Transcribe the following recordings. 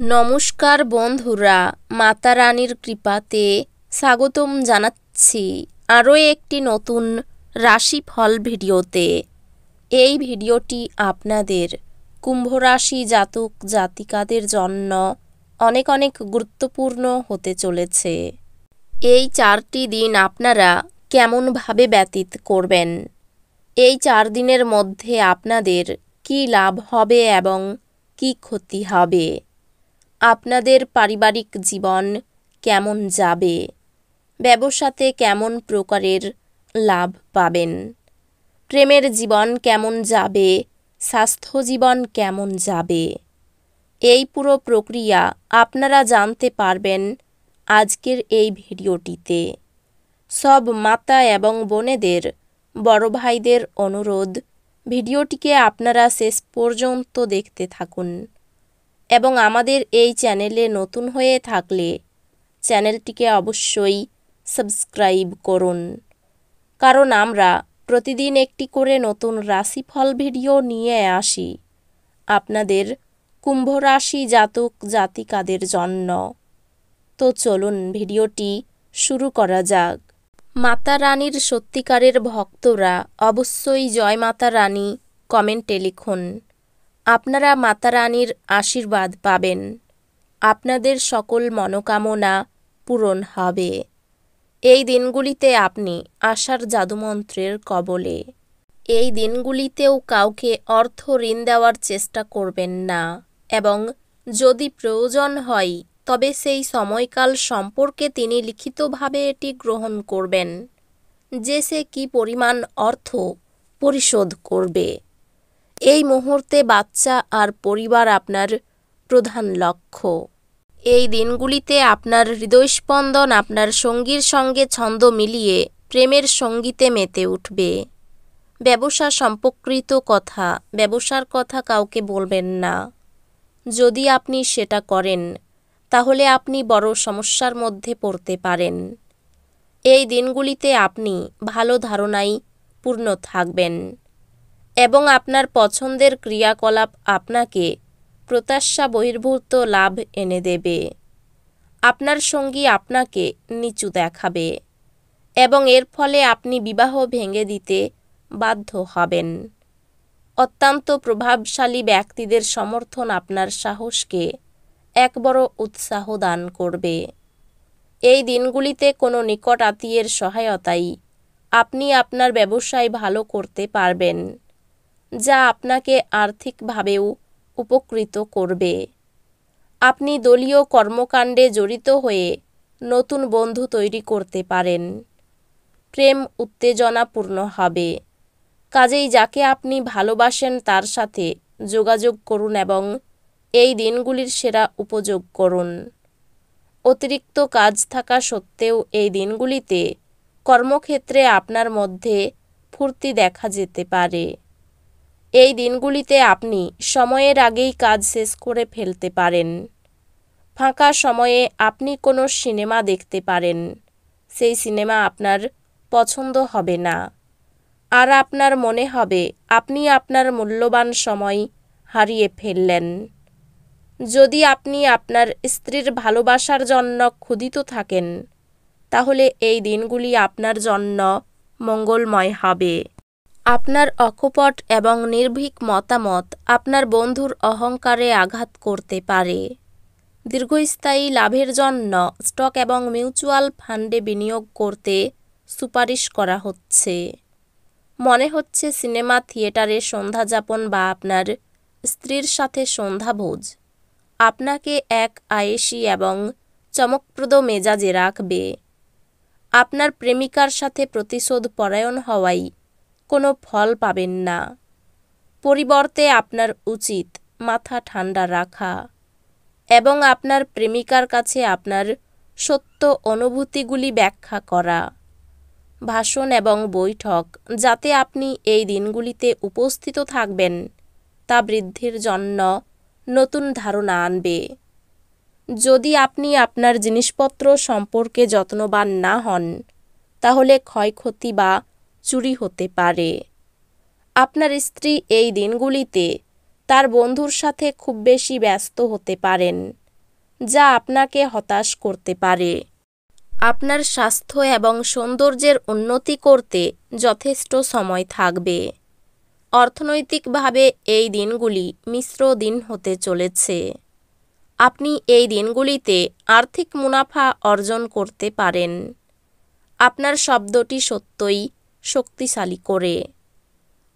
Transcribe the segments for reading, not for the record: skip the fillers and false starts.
নমস্কার বন্ধুরা, মাতা রানীর কৃপাতে স্বাগতম জানাচ্ছি আরও একটি নতুন রাশিফল ভিডিওতে। এই ভিডিওটি আপনাদের কুম্ভ রাশি জাতক জাতিকাদের জন্য অনেক অনেক গুরুত্বপূর্ণ হতে চলেছে। এই 4টি দিন আপনারা কেমনভাবে ব্যতীত করবেন, এই 4 দিনের মধ্যে আপনাদের কী লাভ হবে এবং কী ক্ষতি হবে, আপনাদের পারিবারিক জীবন কেমন যাবে, ব্যবসাতে কেমন প্রকারের লাভ পাবেন, প্রেমের জীবন কেমন যাবে, স্বাস্থ্য জীবন কেমন যাবে, এই পুরো প্রক্রিয়া আপনারা জানতে পারবেন আজকের এই ভিডিওটিতে। সব মাতা এবং বোনেদের, বড় ভাইদের অনুরোধ, ভিডিওটিকে আপনারা শেষ পর্যন্ত দেখতে থাকুন এবং আমাদের এই চ্যানেলে নতুন হয়ে থাকলে চ্যানেলটিকে অবশ্যই সাবস্ক্রাইব করুন, কারণ আমরা প্রতিদিন একটি করে নতুন রাশিফল ভিডিও নিয়ে আসি আপনাদের কুম্ভ রাশি জাতক জাতিকাদের জন্য। তো চলুন ভিডিওটি শুরু করা যাক। মাতা রানীর সত্যিকারের ভক্তরা অবশ্যই জয় মাতা রানী কমেন্টে লিখুন। আপনারা মাতা রানীর আশীর্বাদ পাবেন, আপনাদের সকল মনোকামনা পূরণ হবে। এই দিনগুলিতে আপনি আশার জাদুমন্ত্রের কবলে। এই দিনগুলিতেও কাউকে অর্থ ঋণ দেওয়ার চেষ্টা করবেন না এবং যদি প্রয়োজন হয় তবে সেই সময়কাল সম্পর্কে তিনি লিখিতভাবে এটি গ্রহণ করবেন যে সে কী পরিমাণ অর্থ পরিশোধ করবে। এই মুহূর্তে বাচ্চা আর পরিবার আপনার প্রধান লক্ষ্য। এই দিনগুলিতে আপনার হৃদয়স্পন্দন আপনার সঙ্গীর সঙ্গে ছন্দ মিলিয়ে প্রেমের সঙ্গীতে মেতে উঠবে। ব্যবসা সম্পর্কিত কথা, ব্যবসার কথা কাউকে বলবেন না। যদি আপনি সেটা করেন তাহলে আপনি বড় সমস্যার মধ্যে পড়তে পারেন। এই দিনগুলিতে আপনি ভালো ধারণায় পূর্ণ থাকবেন এবং আপনার পছন্দের ক্রিয়াকলাপ আপনাকে প্রত্যাশা বহির্ভূত লাভ এনে দেবে। আপনার সঙ্গী আপনাকে নিচু দেখাবে এবং এর ফলে আপনি বিবাহ ভেঙে দিতে বাধ্য হবেন। অত্যন্ত প্রভাবশালী ব্যক্তিদের সমর্থন আপনার সাহসকে এক বড় উৎসাহ দান করবে। এই দিনগুলিতে কোনো নিকট আত্মীয়ের সহায়তায় আপনি আপনার ব্যবসায় ভালো করতে পারবেন, যা আপনাকে আর্থিকভাবেও উপকৃত করবে। আপনি দলীয় কর্মকাণ্ডে জড়িত হয়ে নতুন বন্ধু তৈরি করতে পারেন। প্রেম উত্তেজনাপূর্ণ হবে, কাজেই যাকে আপনি ভালোবাসেন তার সাথে যোগাযোগ করুন এবং এই দিনগুলির সেরা উপযোগ করুন। অতিরিক্ত কাজ থাকা সত্ত্বেও এই দিনগুলিতে কর্মক্ষেত্রে আপনার মধ্যে ফুর্তি দেখা যেতে পারে। এই দিনগুলিতে আপনি সময়ের আগেই কাজ শেষ করে ফেলতে পারেন। ফাঁকা সময়ে আপনি কোনো সিনেমা দেখতে পারেন, সেই সিনেমা আপনার পছন্দ হবে না আর আপনার মনে হবে আপনি আপনার মূল্যবান সময় হারিয়ে ফেললেন। যদি আপনি আপনার স্ত্রীর ভালোবাসার জন্য ক্ষুধিত থাকেন তাহলে এই দিনগুলি আপনার জন্য মঙ্গলময় হবে। আপনার অকপট এবং নির্ভীক মতামত আপনার বন্ধুর অহংকারে আঘাত করতে পারে। দীর্ঘস্থায়ী লাভের জন্য স্টক এবং মিউচুয়াল ফান্ডে বিনিয়োগ করতে সুপারিশ করা হচ্ছে। মনে হচ্ছে সিনেমা থিয়েটারে সন্ধ্যাযাপন বা আপনার স্ত্রীর সাথে সন্ধ্যাভোজ আপনাকে এক আয়েশি এবং চমকপ্রদ মেজাজে রাখবে। আপনার প্রেমিকার সাথে প্রতিশোধ পরায়ণ হওয়ায় কোনো ফল পাবেন না। পরিবর্তে আপনার উচিত মাথা ঠান্ডা রাখা এবং আপনার প্রেমিকার কাছে আপনার সত্য অনুভূতিগুলি ব্যাখ্যা করা। ভাষণ এবং বৈঠক যাতে আপনি এই দিনগুলিতে উপস্থিত থাকবেন তা বৃদ্ধির জন্য নতুন ধারণা আনবে। যদি আপনি আপনার জিনিসপত্র সম্পর্কে যত্নবান না হন তাহলে ক্ষয়ক্ষতি বা চুরি হতে পারে। আপনার স্ত্রী এই দিনগুলিতে তার বন্ধুর সাথে খুব বেশি ব্যস্ত হতে পারেন যা আপনাকে হতাশ করতে পারে। আপনার স্বাস্থ্য এবং সৌন্দর্যের উন্নতি করতে যথেষ্ট সময় থাকবে। অর্থনৈতিকভাবে এই দিনগুলি মিশ্র দিন হতে চলেছে। আপনি এই দিনগুলিতে আর্থিক মুনাফা অর্জন করতে পারেন। আপনার শব্দটি সত্যই শক্তিশালী করে।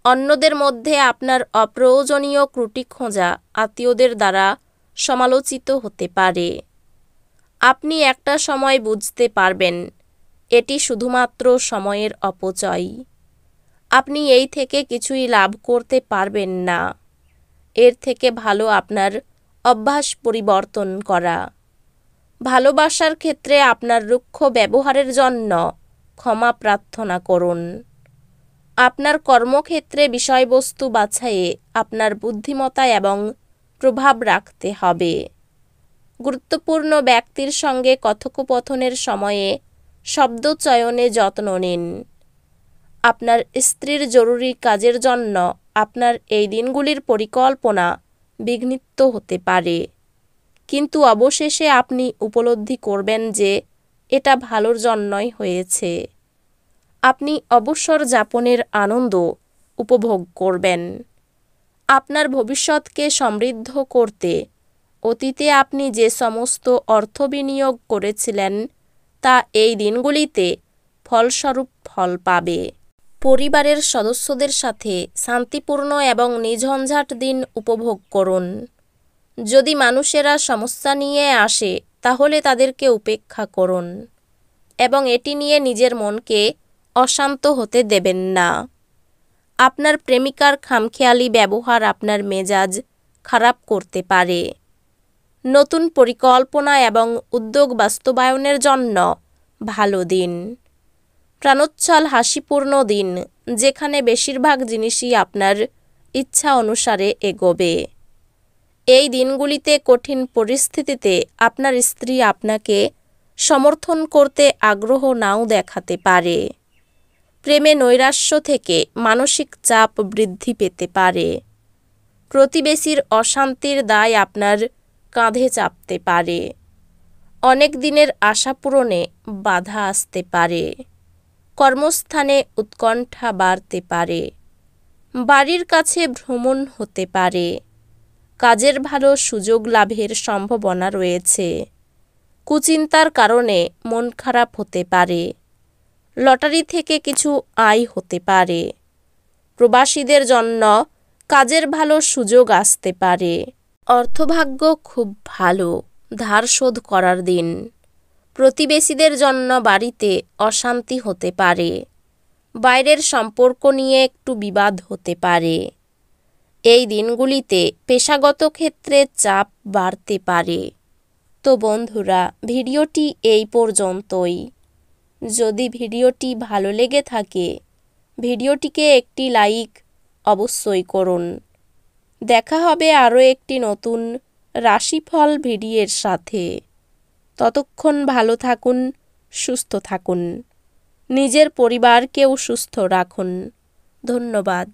অন্যদের মধ্যে আপনার অপ্রয়োজনীয় ত্রুটি খোঁজা আত্মীয়দের দ্বারা সমালোচিত হতে পারে। আপনি একটা সময় বুঝতে পারবেন এটি শুধুমাত্র সময়ের অপচয়। আপনি এই থেকে কিছুই লাভ করতে পারবেন না। এর থেকে ভালো আপনার অভ্যাস পরিবর্তন করা। ভালোবাসার ক্ষেত্রে আপনার রুক্ষ ব্যবহারের জন্য ক্ষমা প্রার্থনা করুন। আপনার কর্মক্ষেত্রে বিষয়বস্তু বাছাইয়ে আপনার বুদ্ধিমত্তা এবং প্রভাব রাখতে হবে। গুরুত্বপূর্ণ ব্যক্তির সঙ্গে কথোপকথনের সময়ে শব্দ চয়নে যত্ন নিন। আপনার স্ত্রীর জরুরি কাজের জন্য আপনার এই দিনগুলির পরিকল্পনা বিঘ্নিত হতে পারে, কিন্তু অবশেষে আপনি উপলব্ধি করবেন যে এটা ভালোর জন্যই হয়েছে। আপনি অবসর যাপনের আনন্দ উপভোগ করবেন। আপনার ভবিষ্যৎকে সমৃদ্ধ করতে অতীতে আপনি যে সমস্ত অর্থ বিনিয়োগ করেছিলেন তা এই দিনগুলিতে ফলস্বরূপ ফল পাবে। পরিবারের সদস্যদের সাথে শান্তিপূর্ণ এবং নির্ঝঞ্ঝাট দিন উপভোগ করুন। যদি মানুষেরা সমস্যা নিয়ে আসে তাহলে তাদেরকে উপেক্ষা করুন এবং এটি নিয়ে নিজের মনকে অশান্ত হতে দেবেন না। আপনার প্রেমিকার খামখেয়ালি ব্যবহার আপনার মেজাজ খারাপ করতে পারে। নতুন পরিকল্পনা এবং উদ্যোগ বাস্তবায়নের জন্য ভালো দিন। প্রাণোচ্ছল হাসিপূর্ণ দিন যেখানে বেশিরভাগ জিনিসই আপনার ইচ্ছা অনুসারে এগোবে। এই দিনগুলিতে কঠিন পরিস্থিতিতে আপনার স্ত্রী আপনাকে সমর্থন করতে আগ্রহ নাও দেখাতে পারে। প্রেমে নৈরাশ্য থেকে মানসিক চাপ বৃদ্ধি পেতে পারে। প্রতিবেশীর অশান্তির দায় আপনার কাঁধে চাপতে পারে। অনেক দিনের আশা পূরণে বাধা আসতে পারে। কর্মস্থানে উৎকণ্ঠা বাড়তে পারে। বাড়ির কাছে ভ্রমণ হতে পারে। কাজের ভালো সুযোগ লাভের সম্ভাবনা রয়েছে। কুচিন্তার কারণে মন খারাপ হতে পারে। লটারি থেকে কিছু আয় হতে পারে। প্রবাসীদের জন্য কাজের ভালো সুযোগ আসতে পারে। অর্থভাগ্য খুব ভালো। ধার শোধ করার দিন। প্রতিবেশীদের জন্য বাড়িতে অশান্তি হতে পারে। বাইরের সম্পর্ক নিয়ে একটু বিবাদ হতে পারে। এই দিনগুলিতে পেশাগত ক্ষেত্রে চাপ বাড়তে পারে। তো বন্ধুরা, ভিডিওটি এই পর্যন্তই। যদি ভিডিওটি ভালো লেগে থাকে ভিডিওটিকে একটি লাইক অবশ্যই করুন। দেখা হবে আরও একটি নতুন রাশিফল ভিডিওর সাথে। ততক্ষণ ভালো থাকুন, সুস্থ থাকুন, নিজের পরিবারকেও সুস্থ রাখুন। ধন্যবাদ।